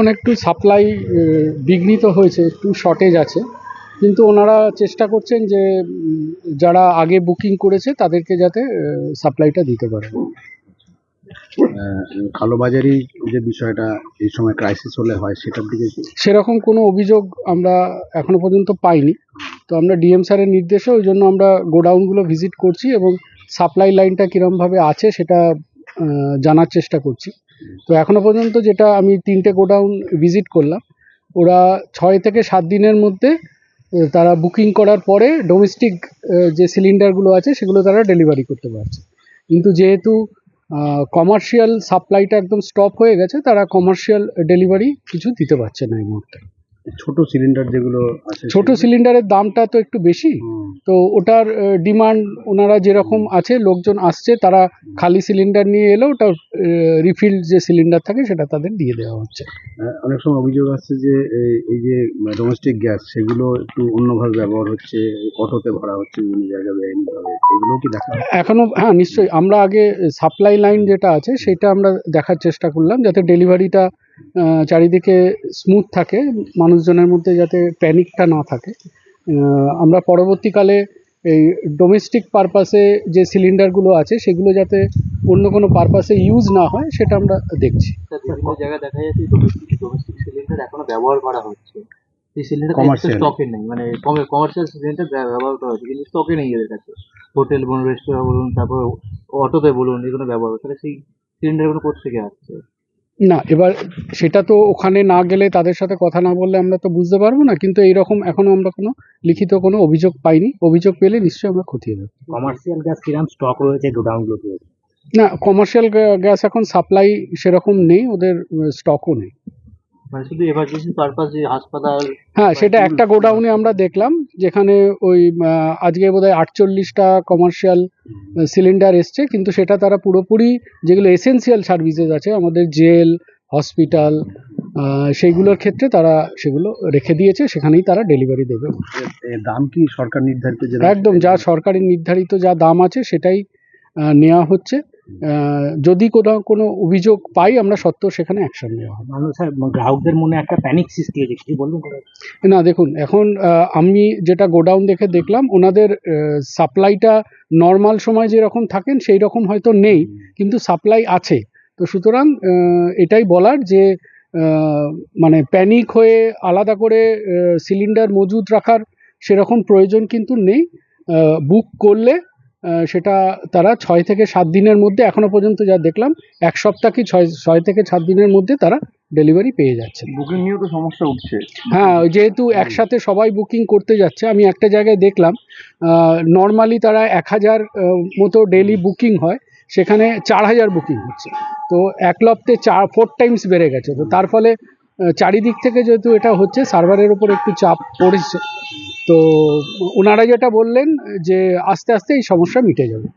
এখন একটু সাপ্লাই বিঘ্নিত হয়েছে, একটু শর্টেজ আছে, কিন্তু ওনারা চেষ্টা করছেন যে যারা আগে বুকিং করেছে তাদেরকে যাতে সাপ্লাইটা দিতে পারে। কালোবাজারি যে বিষয়টা এই সময় ক্রাইসিস হলে হয়, সেটার দিকে সেরকম কোনো অভিযোগ আমরা এখনো পর্যন্ত পাইনি। তো আমরা ডিএম স্যারের নির্দেশে ওই জন্য আমরা গোডাউনগুলো ভিজিট করছি এবং সাপ্লাই লাইনটা কীরমভাবে আছে সেটা জানার চেষ্টা করছি। তো এখনো পর্যন্ত যেটা আমি 3টে গোডাউন ভিজিট করলাম, ওরা 6 থেকে 7 দিনের মধ্যে তারা বুকিং করার পরে ডোমেস্টিক যে সিলিন্ডারগুলো আছে সেগুলো তারা ডেলিভারি করতে পারছে। কিন্তু যেহেতু কমার্শিয়াল সাপ্লাইটা একদম স্টপ হয়ে গেছে, তারা কমার্শিয়াল ডেলিভারি কিছু দিতে পারছে না এই মুহূর্তে। ছোট সিলিন্ডার যেগুলো আছে, ছোট সিলিন্ডারের দামটা তো একটু বেশি, তো ওটার ডিমান্ড ওনারা যেরকম আছে, লোকজন আসছে, তারা খালি সিলিন্ডার নিয়ে এলেও ওটা রিফিল যে সিলিন্ডার থাকে সেটা তাদের দিয়ে দেওয়া হচ্ছে। অনেক সময় অভিযোগ আসছে যে এই যে ডোমেস্টিক গ্যাস সেগুলো একটু অন্যভাবে ব্যবহার হচ্ছে, অটোতে ভরা হচ্ছে বিভিন্ন জায়গায় বেআইনিভাবে, এগুলো কি দেখা এখনো? হ্যাঁ, নিশ্চয়ই। আমরা আগে সাপ্লাই লাইন যেটা আছে সেটা আমরা দেখার চেষ্টা করলাম, যাতে ডেলিভারিটা চারিদিকে স্মুথ থাকে, মানুষজনের মধ্যে যাতে প্যানিকটা না থাকে। আমরা পরবর্তীকালে এই ডোমেস্টিক পারপাসে যে সিলিন্ডারগুলো আছে সেগুলো যাতে অন্য কোনো পারপাসে ইউজ না হয় সেটা আমরা দেখছি। বিভিন্ন জায়গায় দেখা যাচ্ছে ডোমেস্টিক সিলিন্ডার এখনো ব্যবহার করা হচ্ছে। এই সিলিন্ডার স্টকে নেই, মানে কমার্শিয়াল সিলিন্ডার ব্যবহার করা হচ্ছে কিন্তু স্টকে নেই এদের কাছে। হোটেল বলুন, রেস্টুরেন্ট বলুন, তারপর অটোতে বলুন, এগুলো ব্যবহার হচ্ছে। তাহলে সেই সিলিন্ডারগুলো কোত্থেকে আসছে? না, এবার সেটা তো ওখানে না গেলে, তাদের সাথে কথা না বললে আমরা তো বুঝতে পারবো না, কিন্তু এইরকম এখনো আমরা কোনো লিখিত কোনো অভিযোগ পাইনি। অভিযোগ পেলে নিশ্চয়ই আমরা খতিয়ে দেবো। কমার্শিয়াল গ্যাস কিরকম স্টক রয়েছে গোডাউনগুলোতে? না, কমার্শিয়াল গ্যাস এখন সাপ্লাই সেরকম নেই, ওদের স্টকও নেই। মানে শুধু এমার্জেন্সি পারপাস, যে হাসপাতাল। হ্যাঁ, সেটা একটা গোডাউনে আমরা দেখলাম, যেখানে ওই আজকে বোধহয় 48টা কমার্শিয়াল সিলিন্ডার এসছে, কিন্তু সেটা তারা পুরোপুরি যেগুলো এসেন্সিয়াল সার্ভিসেস আছে, আমাদের জেল, হসপিটাল, সেইগুলোর ক্ষেত্রে তারা সেগুলো রেখে দিয়েছে, সেখানেই তারা ডেলিভারি দেবে। দাম কি সরকার নির্ধারিত? একদম, যা সরকারি নির্ধারিত যা দাম আছে সেটাই নেওয়া হচ্ছে। যদি কোনো অভিযোগ পাই আমরা সত্ত্বেও সেখানে অ্যাকশন নেওয়া হবে। গ্রাহকদের মনে একটা প্যানিক সৃষ্টি হয়েছে, কি বলবেন? না, দেখুন, এখন আমি যেটা গোডাউন দেখে দেখলাম, ওনাদের সাপ্লাইটা নর্মাল সময় যেরকম থাকেন সেই রকম হয়তো নেই, কিন্তু সাপ্লাই আছে। তো সুতরাং এটাই বলার যে মানে প্যানিক হয়ে আলাদা করে সিলিন্ডার মজুদ রাখার সেরকম প্রয়োজন কিন্তু নেই। বুক করলে সেটা তারা 6 থেকে 7 দিনের মধ্যে, এখনো পর্যন্ত যা দেখলাম 1 সপ্তাহ কি 6 থেকে 7 দিনের মধ্যে তারা ডেলিভারি পেয়ে যাচ্ছে। বুকিং নিয়েও তো সমস্যা উঠছে। হ্যাঁ, যেহেতু একসাথে সবাই বুকিং করতে যাচ্ছে, আমি একটা জায়গায় দেখলাম নর্মালি তারা 1000 মতো ডেলি বুকিং হয়, সেখানে 4000 বুকিং হচ্ছে। তো এক লপ্তে 4 টাইমস বেড়ে গেছে। তো তার ফলে চারিদিক থেকে যেহেতু এটা হচ্ছে, সার্ভারের উপর একটু চাপ পড়েছে। তো ওনারা যেটা বললেন যে আস্তে আস্তে এই সমস্যা মিটে যাবে।